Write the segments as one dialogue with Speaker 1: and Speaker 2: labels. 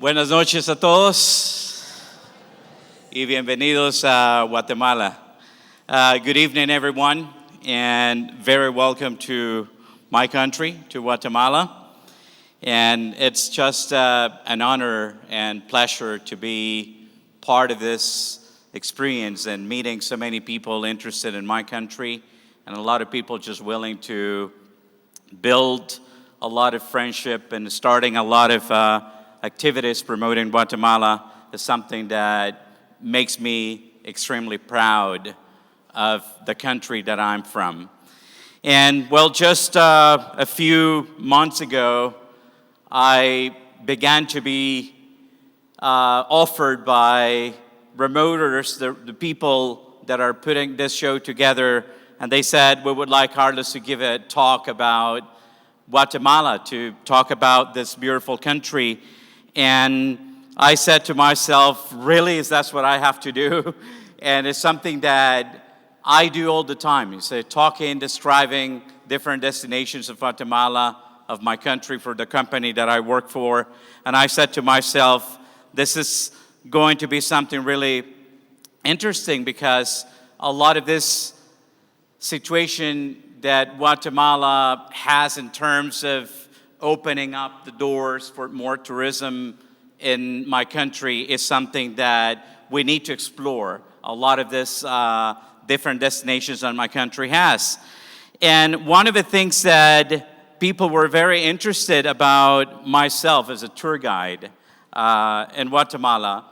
Speaker 1: Buenas noches a todos y bienvenidos a Guatemala. Good evening, everyone, and very welcome to my country, to Guatemala. And it's just an honor and pleasure to be part of this experience and meeting so many people interested in my country, and a lot of people just willing to build a lot of friendship and starting a lot of activities promoting Guatemala is something that makes me extremely proud of the country that I'm from. And well, just a few months ago, I began to be offered by promoters, the people that are putting this show together, and they said, we would like Carlos to give a talk about Guatemala, to talk about this beautiful country. And I said to myself, really, is that what I have to do? And it's something that I do all the time. You say, talking, describing different destinations of Guatemala, of my country, for the company that I work for. And I said to myself, this is going to be something really interesting, because a lot of this situation that Guatemala has in terms of opening up the doors for more tourism in my country is something that we need to explore. A lot of this different destinations that my country has. And one of the things that people were very interested about myself as a tour guide in Guatemala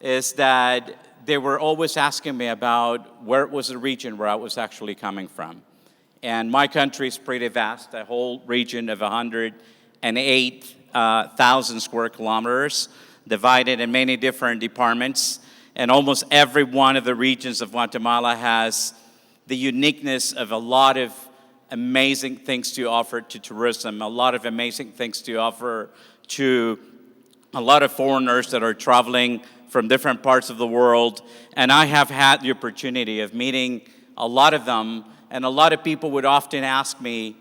Speaker 1: is that they were always asking me about where was the region where I was actually coming from. And my country is pretty vast, a whole region of 108,000 square kilometers, divided in many different departments. And almost every one of the regions of Guatemala has the uniqueness of a lot of amazing things to offer to tourism, a lot of amazing things to offer to a lot of foreigners that are traveling from different parts of the world. And I have had the opportunity of meeting a lot of them. And a lot of people would often ask me,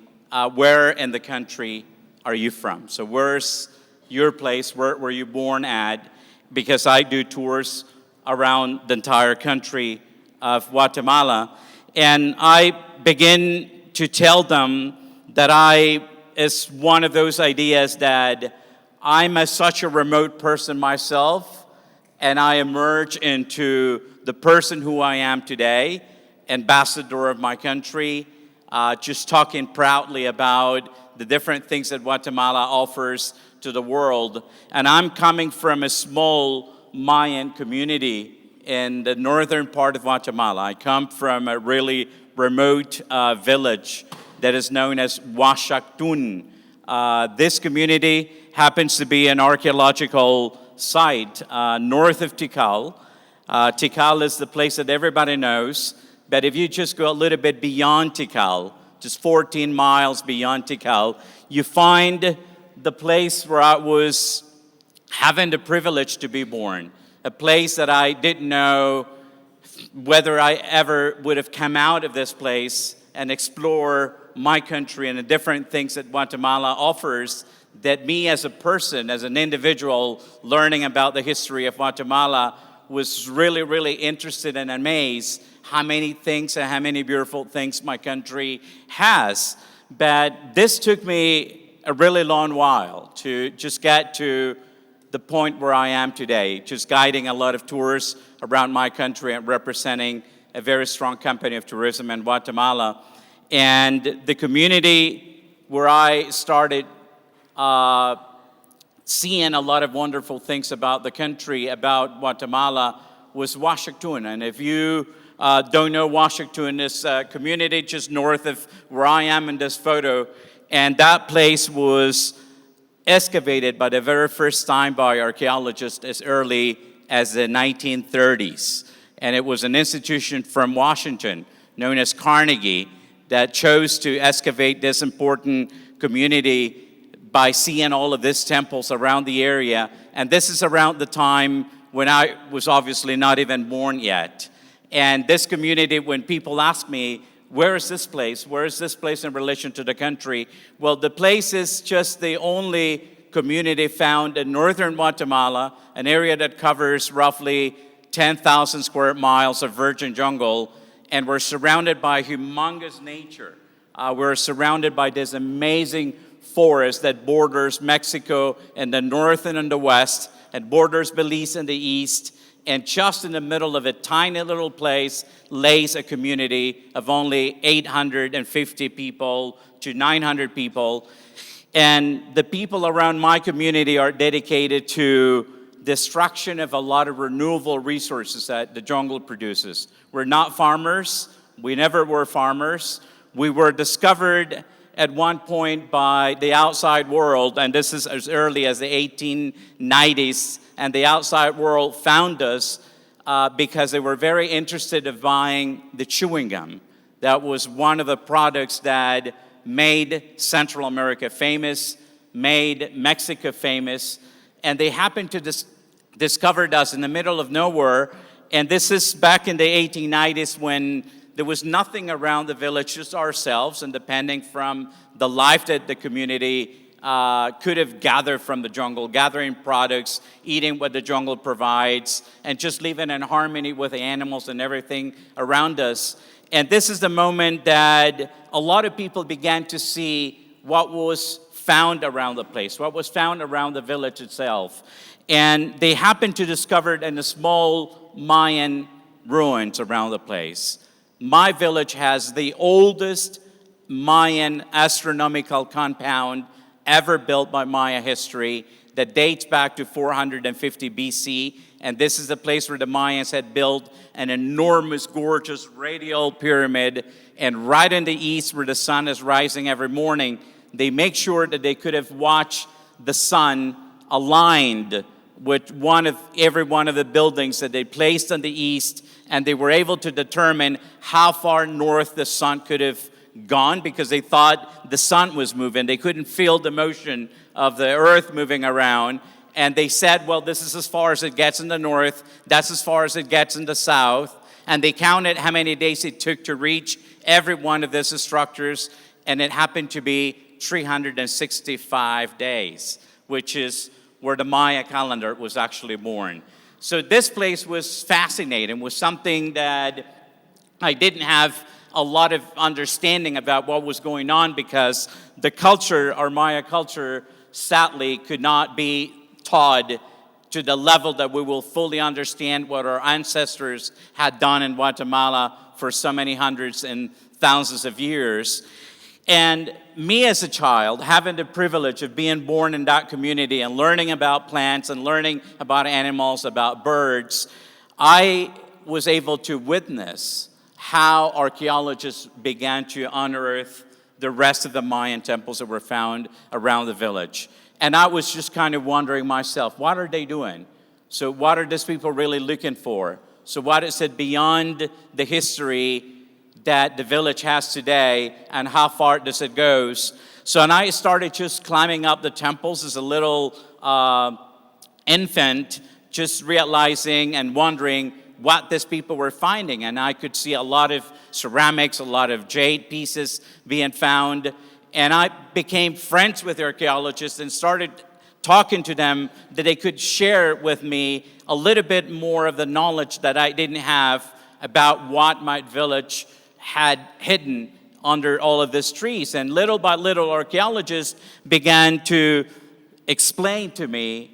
Speaker 1: where in the country are you from? So where's your place? Where were you born at? Because I do tours around the entire country of Guatemala. And I begin to tell them that it's one of those ideas that I'm such a remote person myself, and I emerge into the person who I am today, ambassador of my country, just talking proudly about the different things that Guatemala offers to the world. And I'm coming from a small Mayan community in the northern part of Guatemala. I come from a really remote village that is known as Uaxactún. This community happens to be an archaeological site north of Tikal. Tikal is the place that everybody knows. But if you just go a little bit beyond Tikal, just 14 miles beyond Tikal, you find the place where I was having the privilege to be born. A place that I didn't know whether I ever would have come out of this place and explore my country and the different things that Guatemala offers, that me as a person, as an individual, learning about the history of Guatemala, was really, really interested and amazed how many things and how many beautiful things my country has. But this took me a really long while to just get to the point where I am today, just guiding a lot of tours around my country and representing a very strong company of tourism in Guatemala. And the community where I started seeing a lot of wonderful things about the country, about Guatemala, was Uaxactún. And if you don't know Uaxactún, this community just north of where I am in this photo, and that place was excavated by the very first time by archaeologists as early as the 1930s. And it was an institution from Washington known as Carnegie that chose to excavate this important community by seeing all of these temples around the area. And this is around the time when I was obviously not even born yet. And this community, when people ask me, where is this place? Where is this place in relation to the country? Well, the place is just the only community found in northern Guatemala, an area that covers roughly 10,000 square miles of virgin jungle, and we're surrounded by humongous nature. We're surrounded by this amazing forest that borders Mexico in the north and in the west, and borders Belize in the east, and just in the middle of a tiny little place lays a community of only 850 people to 900 people. And the people around my community are dedicated to destruction of a lot of renewable resources that the jungle produces. We're not farmers. We never were farmers. We were discovered at one point by the outside world, and this is as early as the 1890s, and the outside world found us because they were very interested in buying the chewing gum. That was one of the products that made Central America famous, made Mexico famous, and they happened to discover us in the middle of nowhere. And this is back in the 1890s when there was nothing around the village, just ourselves, and depending from the life that the community could have gathered from the jungle, gathering products, eating what the jungle provides, and just living in harmony with the animals and everything around us. And this is the moment that a lot of people began to see what was found around the place, what was found around the village itself. And they happened to discover in the small Mayan ruins around the place. My village has the oldest Mayan astronomical compound ever built by Maya history that dates back to 450 BC. And this is the place where the Mayans had built an enormous, gorgeous radial pyramid. And right in the east, where the sun is rising every morning, they make sure that they could have watched the sun aligned with every one of the buildings that they placed on the east. And they were able to determine how far north the sun could have gone because they thought the sun was moving. They couldn't feel the motion of the earth moving around. And they said, well, this is as far as it gets in the north. That's as far as it gets in the south. And they counted how many days it took to reach every one of these structures. And it happened to be 365 days, which is where the Maya calendar was actually born. So this place was fascinating, was something that I didn't have a lot of understanding about what was going on because the culture, our Maya culture, sadly could not be taught to the level that we will fully understand what our ancestors had done in Guatemala for so many hundreds and thousands of years. And me as a child, having the privilege of being born in that community and learning about plants and learning about animals, about birds, I was able to witness how archaeologists began to unearth the rest of the Mayan temples that were found around the village. And I was just kind of wondering myself, what are they doing? So what are these people really looking for? So what is it beyond the history that the village has today, and how far does it go? So, and I started just climbing up the temples as a little infant, just realizing and wondering what these people were finding. And I could see a lot of ceramics, a lot of jade pieces being found. And I became friends with archaeologists and started talking to them that they could share with me a little bit more of the knowledge that I didn't have about what my village had hidden under all of these trees. And little by little, archaeologists began to explain to me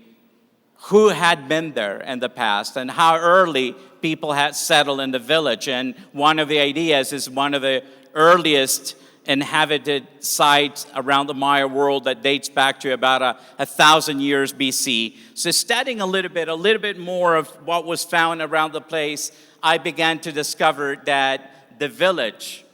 Speaker 1: who had been there in the past and how early people had settled in the village. And one of the ideas is one of the earliest inhabited sites around the Maya world that dates back to about 1,000 years BC. So studying a little bit more of what was found around the place, I began to discover that the village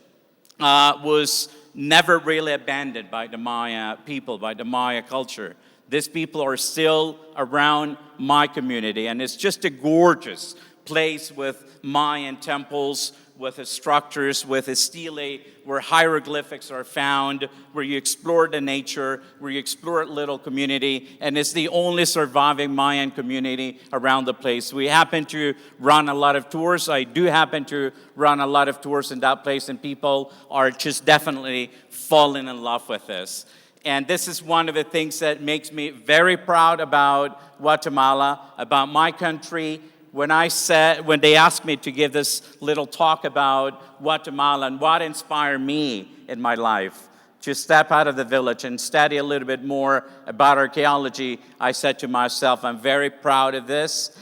Speaker 1: was never really abandoned by the Maya people, by the Maya culture. These people are still around my community, and it's just a gorgeous place with Mayan temples, with the structures, with the stelae, where hieroglyphics are found, where you explore the nature, where you explore a little community, and it's the only surviving Mayan community around the place. We happen to run a lot of tours. I do happen to run a lot of tours in that place, and people are just definitely falling in love with this. And this is one of the things that makes me very proud about Guatemala, about my country. When they asked me to give this little talk about Guatemala and what inspired me in my life to step out of the village and study a little bit more about archaeology, I said to myself, I'm very proud of this.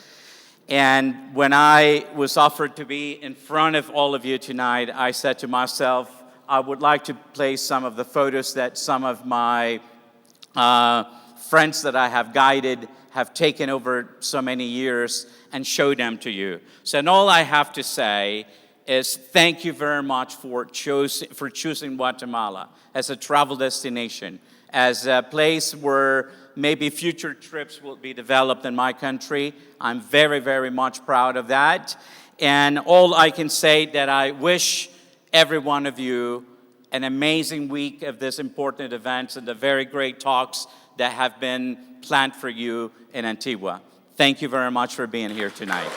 Speaker 1: And when I was offered to be in front of all of you tonight, I said to myself, I would like to play some of the photos that some of my friends that I have guided have taken over so many years and show them to you. So and all I have to say is thank you very much for choosing Guatemala as a travel destination, as a place where maybe future trips will be developed in my country. I'm very, very much proud of that. And all I can say that I wish every one of you an amazing week of this important events and the very great talks that have been planned for you in Antigua. Thank you very much for being here tonight.